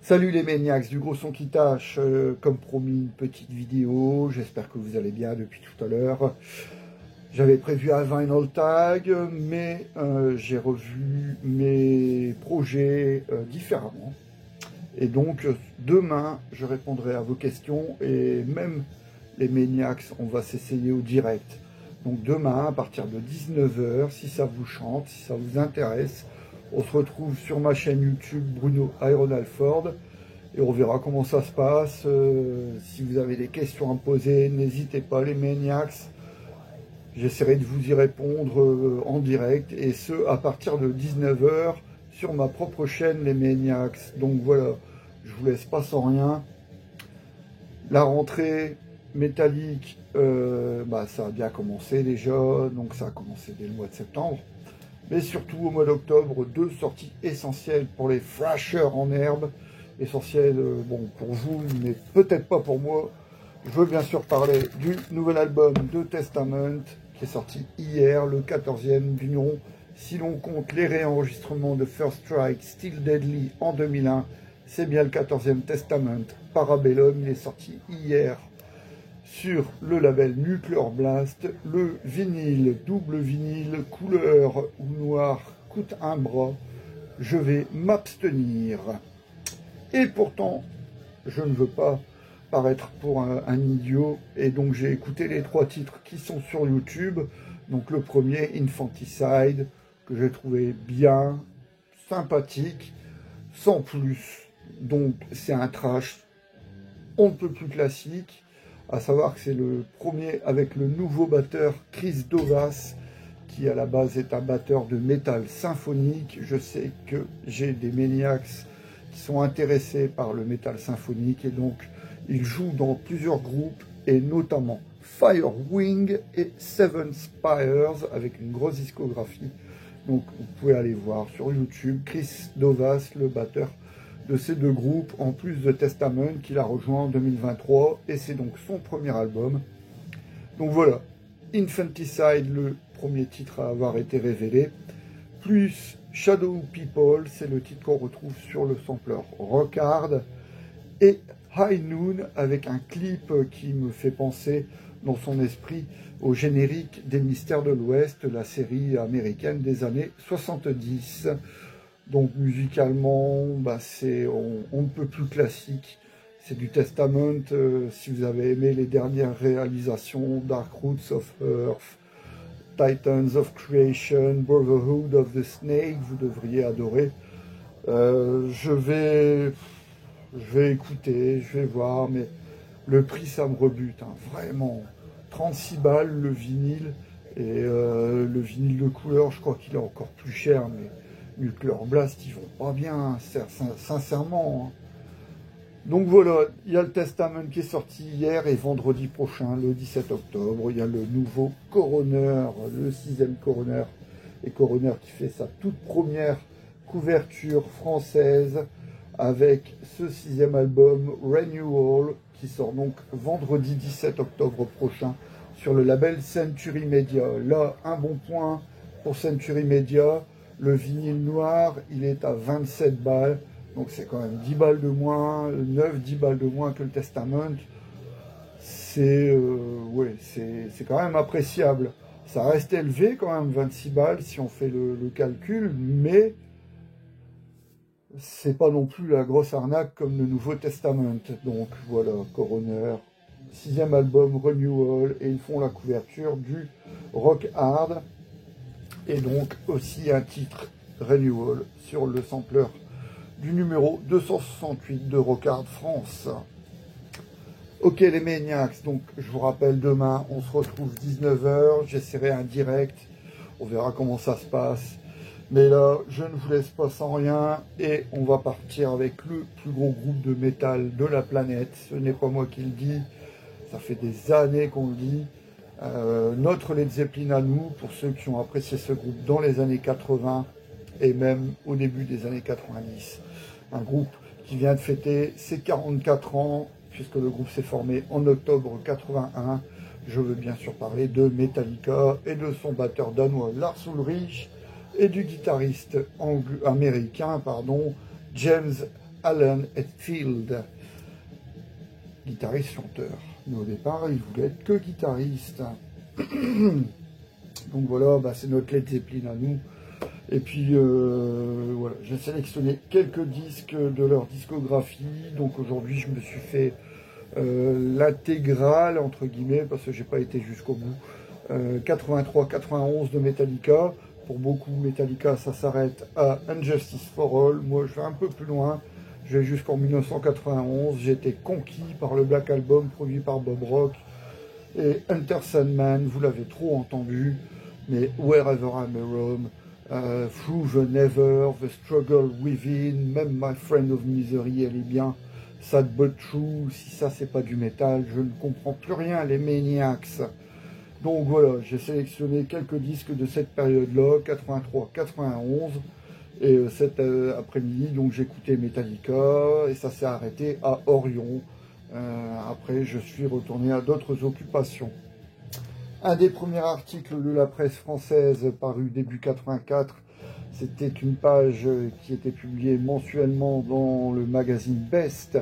Salut les maniacs du gros son qui tâche, comme promis une petite vidéo, j'espère que vous allez bien depuis tout à l'heure. J'avais prévu un Vinyl Tag, mais j'ai revu mes projets différemment. Et donc demain, je répondrai à vos questions et même les maniacs, on va s'essayer au direct. Donc demain, à partir de 19 h, si ça vous chante, si ça vous intéresse, on se retrouve sur ma chaîne YouTube Bruno Iron Alford et on verra comment ça se passe. Si vous avez des questions à me poser, n'hésitez pas les maniacs. J'essaierai de vous y répondre en direct et ce à partir de 19 h sur ma propre chaîne les maniacs. Donc voilà, je vous laisse pas sans rien. La rentrée métallique, ça a bien commencé déjà, donc ça a commencé dès le mois de septembre. Mais surtout au mois d'octobre, deux sorties essentielles pour les thrashers en herbe. Essentielles, bon, pour vous, mais peut-être pas pour moi. Je veux bien sûr parler du nouvel album de Testament, qui est sorti hier, le 14e du nom. Si l'on compte les réenregistrements de First Strike, Still Deadly en 2001, c'est bien le 14e Testament. Parabellum, il est sorti hier sur le label Nuclear Blast. Le vinyle, double vinyle, couleur ou noir, coûte un bras. Je vais m'abstenir. Et pourtant, je ne veux pas paraître pour un idiot. Et donc j'ai écouté les trois titres qui sont sur YouTube. Donc le premier, Infanticide, que j'ai trouvé bien, sympathique, sans plus. Donc c'est un trash on ne peut plus classique. À savoir que c'est le premier avec le nouveau batteur Chris Dovas, qui à la base est un batteur de métal symphonique. Je sais que j'ai des maniacs qui sont intéressés par le métal symphonique et donc il joue dans plusieurs groupes et notamment Firewing et Seven Spires avec une grosse discographie. Donc vous pouvez aller voir sur YouTube Chris Dovas, le batteur de ces deux groupes, en plus de Testament qu'il a rejoint en 2023, et c'est donc son premier album. Donc voilà, Infanticide, le premier titre à avoir été révélé, plus Shadow People, c'est le titre qu'on retrouve sur le sampler Rock Hard, et High Noon, avec un clip qui me fait penser dans son esprit au générique des Mystères de l'Ouest, la série américaine des années 70. Donc musicalement, on ne peut plus classique. C'est du Testament. Si vous avez aimé les dernières réalisations, Dark Roots of Earth, Titans of Creation, Brotherhood of the Snake, vous devriez adorer. Je vais écouter, je vais voir, mais le prix ça me rebute, hein, vraiment. 36 balles le vinyle, et le vinyle de couleur, je crois qu'il est encore plus cher, mais Nuclear Blast, ils vont pas bien, sincèrement. Donc voilà, il y a le Testament qui est sorti hier et vendredi prochain, le 17 octobre, il y a le nouveau Coroner, le 6e Coroner, et Coroner qui fait sa toute première couverture française avec ce 6e album Renewal qui sort donc vendredi 17 octobre prochain sur le label Century Media. Là, un bon point pour Century Media. Le vinyle noir, il est à 27 balles, donc c'est quand même 10 balles de moins, 9-10 balles de moins que le Testament. C'est quand même appréciable. Ça reste élevé quand même, 26 balles si on fait le calcul, mais c'est pas non plus la grosse arnaque comme le Nouveau Testament. Donc voilà, Coroner, 6e album Renewal, et ils font la couverture du Rock Hard. Et donc aussi un titre Renewal sur le sampler du numéro 268 de Rock Hard France. Ok les maniacs, donc je vous rappelle demain on se retrouve 19 h, j'essaierai un direct, on verra comment ça se passe. Mais là je ne vous laisse pas sans rien et on va partir avec le plus gros groupe de métal de la planète. Ce n'est pas moi qui le dis, ça fait des années qu'on le dit. Notre Led Zeppelin à nous, pour ceux qui ont apprécié ce groupe dans les années 80 et même au début des années 90. Un groupe qui vient de fêter ses 44 ans, puisque le groupe s'est formé en octobre 81. Je veux bien sûr parler de Metallica et de son batteur danois Lars Ulrich et du guitariste américain, James Alan Hetfield, guitariste-chanteur. Mais au départ, il voulait être que guitariste. Donc voilà, bah, c'est notre Led Zeppelin à nous. Et puis voilà, j'ai sélectionné quelques disques de leur discographie. Donc aujourd'hui, je me suis fait l'intégrale, entre guillemets, parce que j'ai pas été jusqu'au bout. 83-91 de Metallica. Pour beaucoup, Metallica, ça s'arrête à Injustice for All. Moi, je vais un peu plus loin. Je vais jusqu'en 1991. J'ai été conquis par le Black Album produit par Bob Rock et Enter Sandman. Vous l'avez trop entendu, mais Wherever I May Roam, Through the Never, The Struggle Within, même My Friend of Misery, elle est bien. Sad But True, si ça c'est pas du métal, je ne comprends plus rien, les Maniacs. Donc voilà, j'ai sélectionné quelques disques de cette période-là, 83-91, et cet après-midi, donc j'écoutais Metallica, et ça s'est arrêté à Orion. Après, je suis retourné à d'autres occupations. Un des premiers articles de la presse française paru début 84, c'était une page qui était publiée mensuellement dans le magazine Best,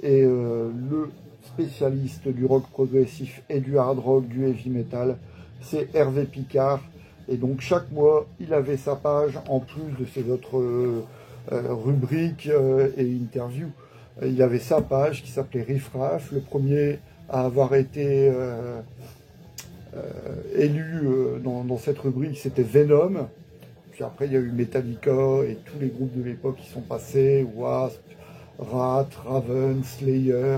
et le spécialiste du rock progressif et du hard rock, du heavy metal, c'est Hervé Picard. Et donc chaque mois, il avait sa page en plus de ses autres rubriques et interviews. Il avait sa page qui s'appelait Riff Raff. Le premier à avoir été élu dans cette rubrique, c'était Venom. Puis après, il y a eu Metallica et tous les groupes de l'époque qui sont passés, Wasp, Rat, Raven, Slayer,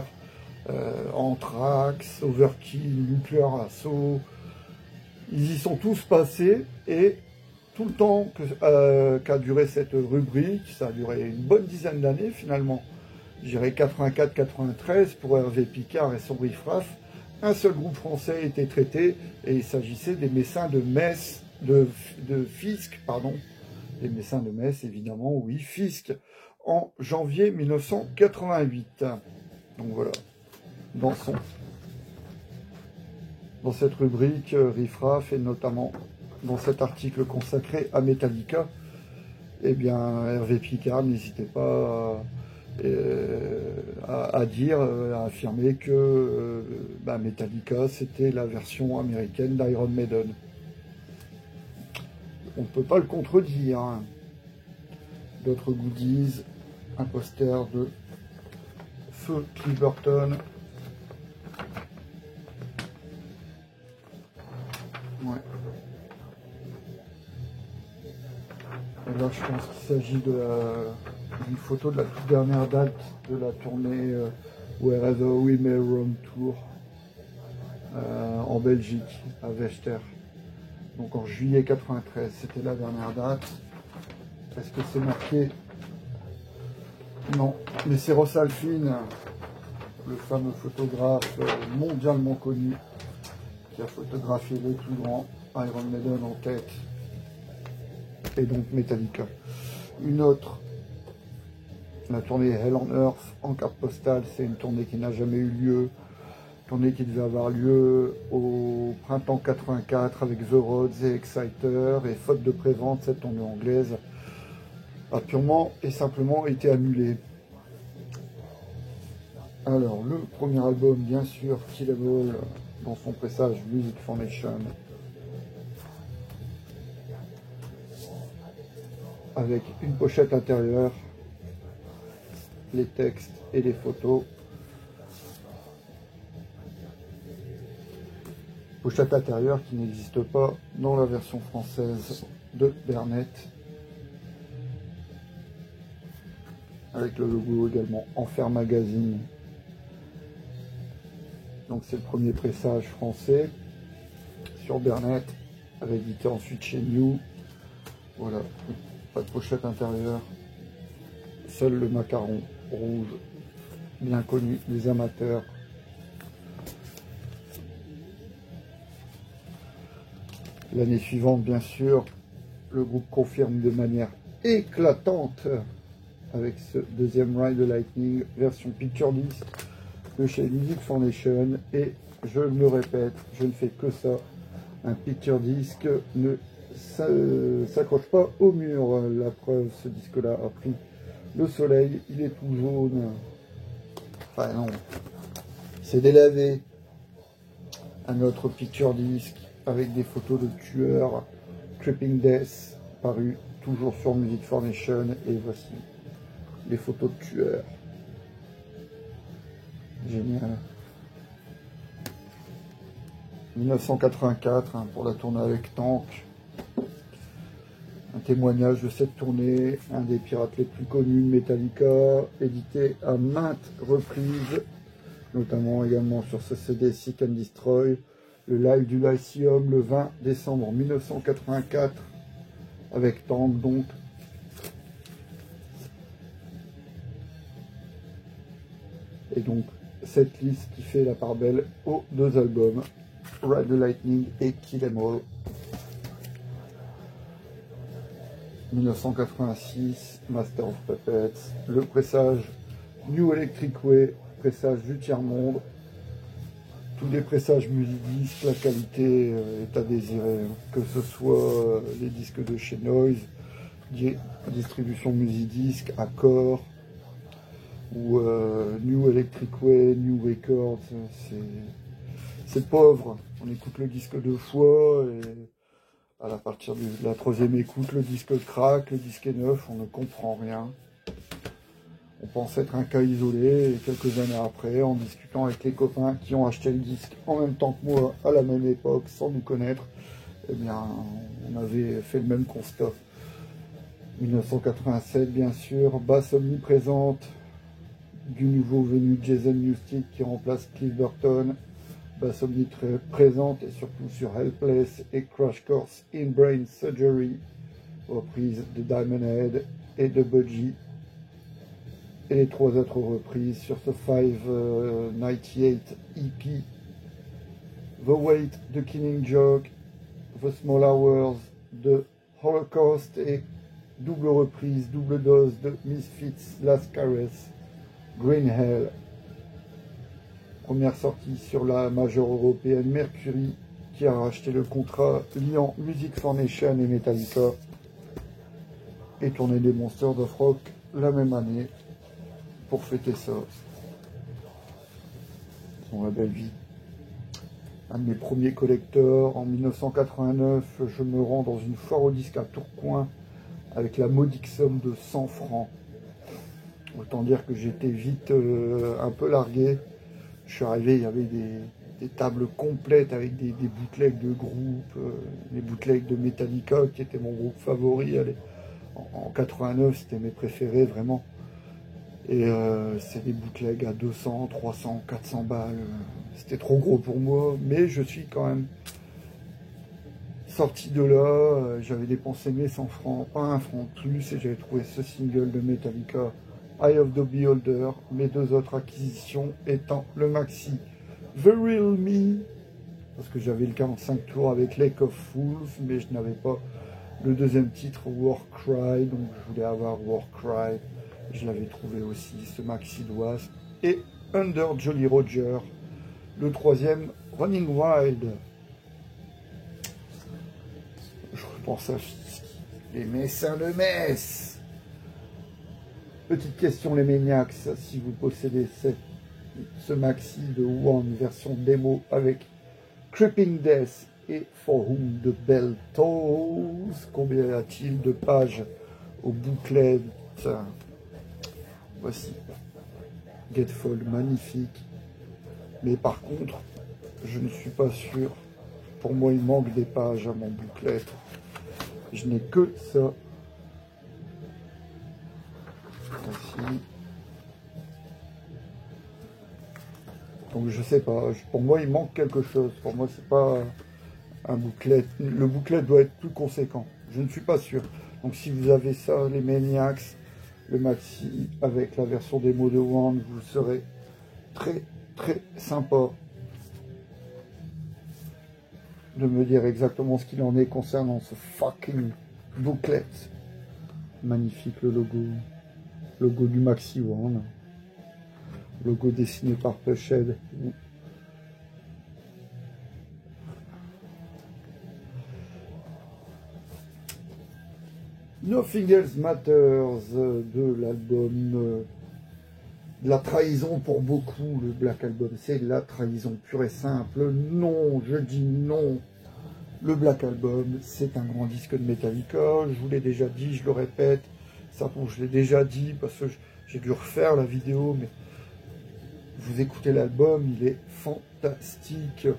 Anthrax, Overkill, Nuclear Assault. Ils y sont tous passés et tout le temps qu'a duré cette rubrique, ça a duré une bonne dizaine d'années finalement, je dirais 84-93 pour Hervé Picard et son riff-raff, un seul groupe français était traité et il s'agissait des Messins de Metz, de Fisk, pardon, les Messins de Metz évidemment, oui, Fisk, en janvier 1988. Donc voilà, dans cette rubrique riff-raff et notamment dans cet article consacré à Metallica, eh bien Hervé Picard n'hésitait pas à dire, à affirmer que Metallica c'était la version américaine d'Iron Maiden. On ne peut pas le contredire. Hein. D'autres goodies, un poster de Feu Clipperton. Ouais. Et là, je pense qu'il s'agit d'une photo de la toute dernière date de la tournée Wherever We May Roam Tour en Belgique, à Vester. Donc en juillet 93, c'était la dernière date. Est-ce que c'est marqué? Non, mais c'est Ross Alfin, le fameux photographe mondialement connu, qui a photographié les plus grands, Iron Maiden en tête, et donc Metallica. Une autre, la tournée Hell on Earth en carte postale, c'est une tournée qui n'a jamais eu lieu, tournée qui devait avoir lieu au printemps 84 avec The Roads et Exciter, et faute de prévente, cette tournée anglaise a purement et simplement été annulée. Alors, le premier album, bien sûr, Killable, dans son pressage Music Foundation, avec une pochette intérieure, les textes et les photos. Pochette intérieure qui n'existe pas dans la version française de Bernet, avec le logo également Enfer Magazine. Donc c'est le premier pressage français sur Bernet, réédité ensuite chez New. Voilà, pas de pochette intérieure, seul le macaron rouge, bien connu des amateurs. L'année suivante, bien sûr, le groupe confirme de manière éclatante avec ce deuxième Ride the Lightning, version Picture Disc de chez Music Foundation. Et je me répète, je ne fais que ça, un Picture Disc ne s'accroche pas au mur. La preuve, ce disque-là a pris Le soleil, il est tout jaune. Enfin non, c'est délavé. Un autre picture disc avec des photos de tueurs. Tripping Death, paru toujours sur Music for Nation. Et voici les photos de tueurs. Génial. 1984 pour la tournée avec Tank. Un témoignage de cette tournée, un des pirates les plus connus de Metallica, édité à maintes reprises, notamment également sur ce CD Seek and Destroy, le live du Lyceum le 20 décembre 1984, avec Tank donc. Et donc, cette liste qui fait la part belle aux deux albums, Ride the Lightning et Kill 'Em All. 1986, Master of Puppets, le pressage New Electric Way, pressage du tiers-monde. Tous les pressages Musidisc, la qualité est à désirer, que ce soit les disques de chez Noise, distribution Musidisc, Accord, ou New Electric Way, New Records, c'est pauvre. On écoute le disque deux fois et à partir de la troisième écoute, le disque craque, le disque est neuf, on ne comprend rien. On pense être un cas isolé et quelques années après, en discutant avec les copains qui ont acheté le disque en même temps que moi, à la même époque, sans nous connaître, eh bien, on avait fait le même constat. 1987, bien sûr, basse omniprésente du nouveau venu Jason Newsted qui remplace Cliff Burton. Basse omniprésente et surtout sur Helpless et Crash Course in Brain Surgery, reprise de Diamond Head et de Budgie, et les trois autres reprises sur ce 598 EP, The Wait, The Killing Joke, The Small Hours, The Holocaust et double reprise, double dose de Misfits, Last Caress, Green Hell. Première sortie sur la majeure européenne Mercury, qui a racheté le contrat liant Music for Nation et Metallica, et tourné des Monsters of Rock la même année pour fêter ça. Son la belle vie. Un de mes premiers collecteurs, en 1989, je me rends dans une foire au disque à Tourcoing avec la modique somme de 100 francs. Autant dire que j'étais vite un peu largué. Je suis arrivé, il y avait des tables complètes avec des bootlegs de groupes, des bootlegs de Metallica qui était mon groupe favori. Allez, en 89, c'était mes préférés vraiment. Et c'est des bootlegs à 200, 300, 400 balles. C'était trop gros pour moi, mais je suis quand même sorti de là. J'avais dépensé mes 100 francs, pas un franc de plus, et j'avais trouvé ce single de Metallica, Eye of the Beholder, mes deux autres acquisitions étant le maxi The Real Me, parce que j'avais le 45 tours avec Lake of Fools, mais je n'avais pas le deuxième titre Warcry, donc je voulais avoir Warcry. Je l'avais trouvé aussi, ce maxi d'Oise, et Under Jolly Roger, le troisième Running Wild. Je repense à les Messins de Metz. Petite question les Maniacs, si vous possédez ce maxi de One version démo avec Tripping Death et For Whom the Bell Tolls, combien y a-t-il de pages au booklet? Voici Gatefold, magnifique, mais par contre je ne suis pas sûr, pour moi il manque des pages à mon booklet, je n'ai que ça. Voici. Donc je sais pas, pour moi il manque quelque chose, pour moi c'est pas un booklet, le booklet doit être plus conséquent, je ne suis pas sûr. Donc si vous avez ça, les Maniacs, le maxi avec la version démo de One, vous serez très très sympa de me dire exactement ce qu'il en est concernant ce fucking booklet. Magnifique le logo du maxi One, logo dessiné par Pushed. Nothing Else Matters de l'album La Trahison pour beaucoup. Le Black Album, c'est la trahison pure et simple. Non, je dis non. Le Black Album, c'est un grand disque de Metallica. Je vous l'ai déjà dit, je le répète. Ça, bon, je l'ai déjà dit parce que j'ai dû refaire la vidéo, mais vous écoutez l'album, il est fantastique.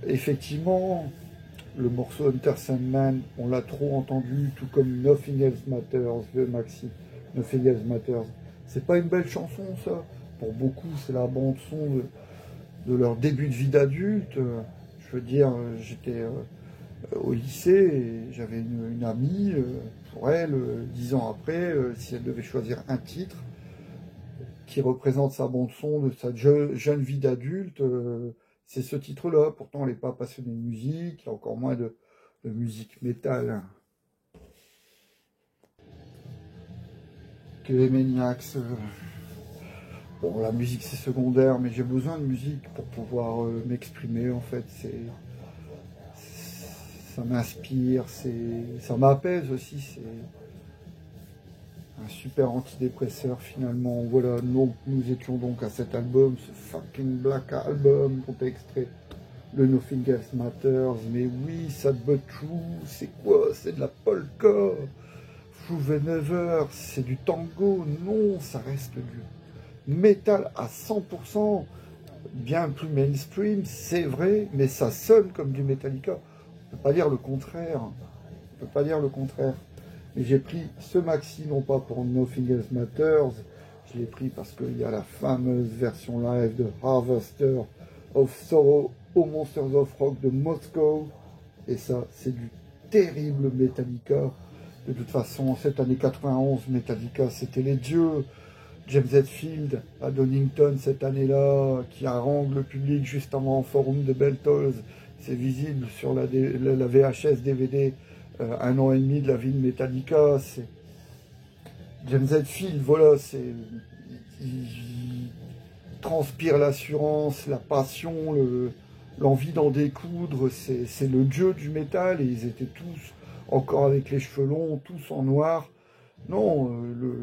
Effectivement, le morceau Enter Sandman, on l'a trop entendu, tout comme Nothing Else Matters, le maxi. Nothing Else Matters. C'est pas une belle chanson, ça. Pour beaucoup, c'est la bande-son de leur début de vie d'adulte. Je veux dire, j'étais au lycée et j'avais une amie, pour elle, 10 ans après, si elle devait choisir un titre qui représente sa bande-son de sa jeune vie d'adulte, c'est ce titre-là. Pourtant, elle n'est pas passionnée de musique, et encore moins de musique métal. Que les Maniacs, bon, la musique c'est secondaire, mais j'ai besoin de musique pour pouvoir m'exprimer, en fait. Ça m'inspire, ça m'apaise aussi, c'est un super antidépresseur finalement. Voilà, nous étions donc à cet album, ce fucking Black Album, dont est extrait le Nothing Else Matters. Mais oui, Sad But True, c'est quoi? C'est de la polka. Prove Never, c'est du tango. Non, ça reste du métal à 100%, bien plus mainstream, c'est vrai, mais ça sonne comme du Metallica. On ne peut pas dire le contraire. On peut pas dire le contraire. Mais j'ai pris ce maxi, non pas pour Nothing Else Matters, je l'ai pris parce qu'il y a la fameuse version live de Harvester of Sorrow aux Monsters of Rock de Moscow. Et ça, c'est du terrible Metallica. De toute façon, cette année 91, Metallica, c'était les dieux. James Hetfield à Donington cette année-là, qui harangue le public juste avant le forum de Beltoz. C'est visible sur la VHS DVD, 1 an et demi de la vie de Metallica. C'est James Hetfield, voilà, il transpire l'assurance, la passion, l'envie d'en découdre. C'est le dieu du métal et ils étaient tous encore avec les cheveux longs, tous en noir. Non,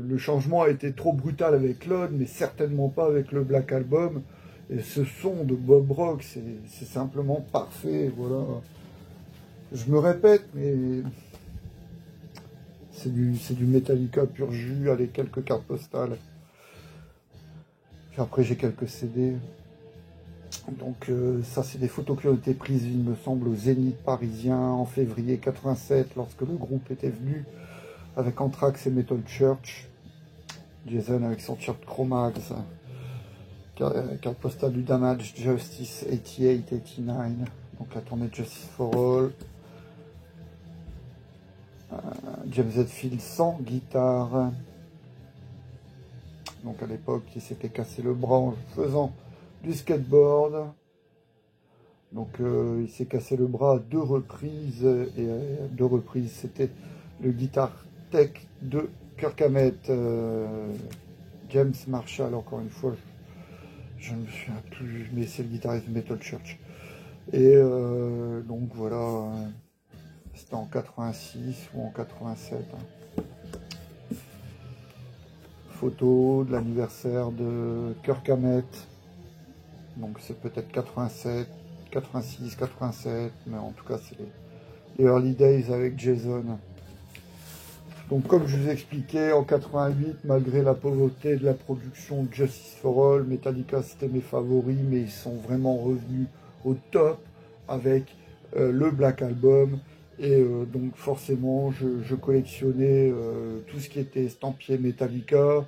le changement a été trop brutal avec Lod, mais certainement pas avec le Black Album. Et ce son de Bob Rock, c'est simplement parfait, voilà. Je me répète, mais c'est du Metallica pur jus, allez, quelques cartes postales. Puis après, j'ai quelques CD. Donc ça, c'est des photos qui ont été prises, il me semble, au Zénith parisien en février 87, lorsque le groupe était venu avec Anthrax et Metal Church. Jason avec son t-shirt Chromax. Carte postale du Damage Justice 88-89. Donc la tournée de Justice for All. James Hetfield sans guitare. Donc à l'époque, il s'était cassé le bras en faisant du skateboard. Donc il s'est cassé le bras à 2 reprises. Et 2 reprises, c'était le guitar tech de Kirk Hammett. James Marshall, encore une fois, je ne me souviens plus, mais c'est le guitariste de Metal Church. Et donc voilà, c'était en 86 ou en 87. Hein. Photo de l'anniversaire de Kirk Hammett. Donc c'est peut-être 87, 86, 87, mais en tout cas c'est les early days avec Jason. Donc comme je vous expliquais, en 88, malgré la pauvreté de la production de Justice for All, Metallica c'était mes favoris, mais ils sont vraiment revenus au top avec le Black Album. Et donc forcément, je collectionnais tout ce qui était estampillé Metallica,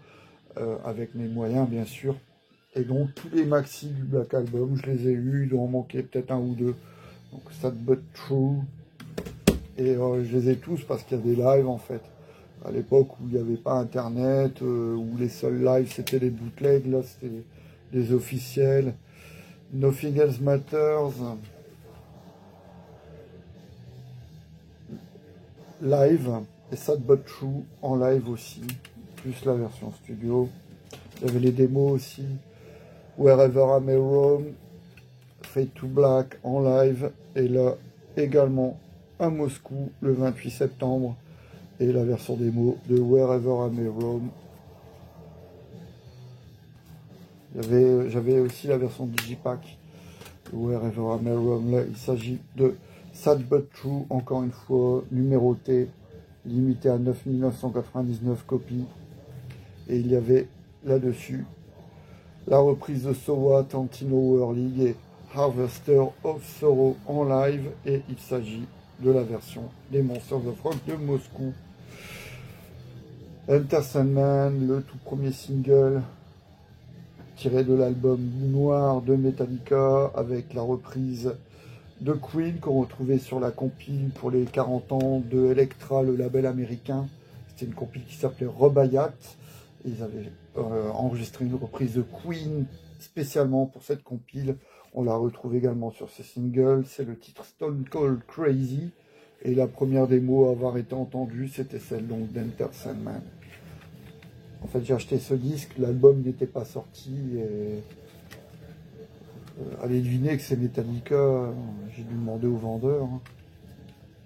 avec mes moyens bien sûr. Et donc tous les maxi du Black Album, je les ai eus, il doit en manquer peut-être un ou deux. Donc Sad But True. Et je les ai tous parce qu'il y a des lives en fait. À l'époque où il n'y avait pas internet, où les seuls lives c'était les bootlegs, là c'était les officiels. Nothing Else Matters. Live. Et Sad But True en live aussi. Plus la version studio. Il y avait les démos aussi. Wherever I May Roam. Fade to Black en live. Et là également à Moscou le 28 septembre. et la version démo de Wherever I May Roam. J'avais aussi la version Digipack de Wherever I May Roam. Là, il s'agit de Sad But True, encore une fois, numéroté, limité à 9999 copies. Et il y avait là-dessus la reprise de So What, Antino War League et Harvester of Sorrow en live. Et il s'agit de la version des Monsters of Rock de Moscou. Enter Sandman, le tout premier single tiré de l'album Noir de Metallica, avec la reprise de Queen qu'on retrouvait sur la compile pour les 40 ans de Elektra, le label américain. C'était une compile qui s'appelait Rubaiyat. Ils avaient enregistré une reprise de Queen spécialement pour cette compile. On la retrouve également sur ce single. C'est le titre Stone Cold Crazy. Et la première démo à avoir été entendue, c'était celle donc d'Enter Sandman. En fait, j'ai acheté ce disque, l'album n'était pas sorti. Et allez deviner que c'est Metallica. J'ai dû demander au vendeur.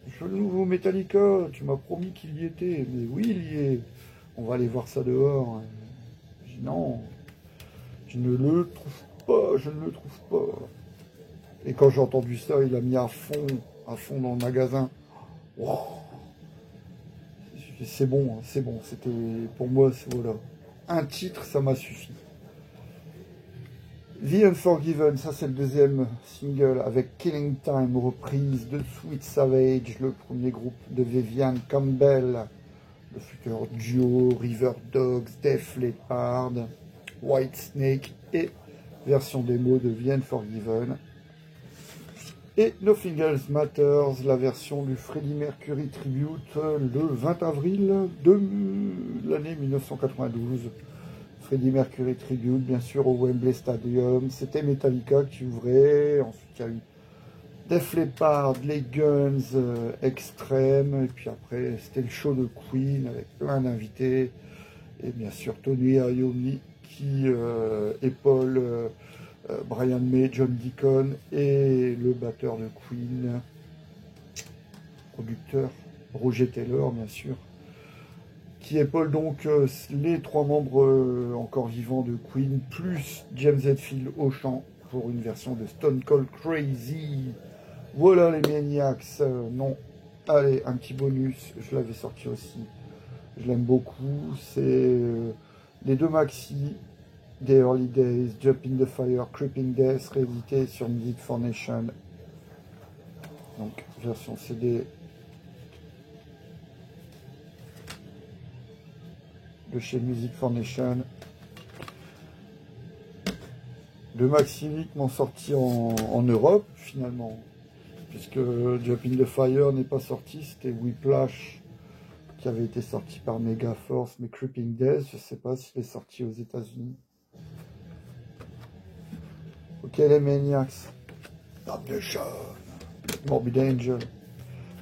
Je veux le nouveau Metallica, tu m'as promis qu'il y était. Mais oui, il y est. On va aller voir ça dehors. Je dis non, je ne le trouve pas, je ne le trouve pas. Et quand j'ai entendu ça, il a mis à fond dans le magasin. Wow. C'est bon, c'est bon. C'était pour moi, voilà. Un titre, ça m'a suffi. The Unforgiven, ça c'est le deuxième single avec Killing Time, reprise de Sweet Savage, le premier groupe de Vivian Campbell, le futur duo River Dogs, Def Leppard, White Snake et version démo de The Unforgiven. Et Nothing Else Matters, la version du Freddie Mercury Tribute le 20 avril de l'année 1992. Freddie Mercury Tribute, bien sûr, au Wembley Stadium. C'était Metallica qui ouvrait. Ensuite, il y a eu Def Leppard, les Guns, Extreme. Et puis après, c'était le show de Queen avec plein d'invités. Et bien sûr, Tony Iommi qui épaule Brian May, John Deacon et le batteur de Queen, producteur Roger Taylor, bien sûr, qui épaule donc les trois membres encore vivants de Queen, plus James Hetfield au chant pour une version de Stone Cold Crazy. Voilà les Maniacs. Non, allez, un petit bonus, je l'avais sorti aussi, je l'aime beaucoup, c'est les deux maxi The Early Days, Jump in the Fire, Creeping Death, réédité sur Music for Nation. Donc, version CD de chez Music for Nation. Deux maxi uniquement sortis en Europe, finalement. Puisque Jump in the Fire n'est pas sorti, c'était Whiplash qui avait été sorti par Megaforce, mais Creeping Death, je ne sais pas s'il est sorti aux États-Unis. Ok les Maniacs, Damnation, Morbid Angel.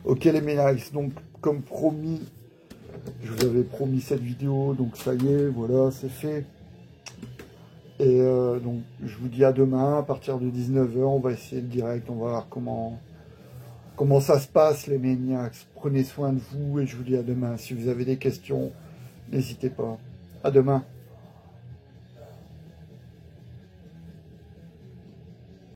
Ok les Maniacs, donc comme promis, je vous avais promis cette vidéo, donc ça y est, voilà, c'est fait. Et donc je vous dis à demain, à partir de 19 h, on va essayer le direct, on va voir comment ça se passe les Maniacs. Prenez soin de vous et je vous dis à demain. Si vous avez des questions, n'hésitez pas. À demain.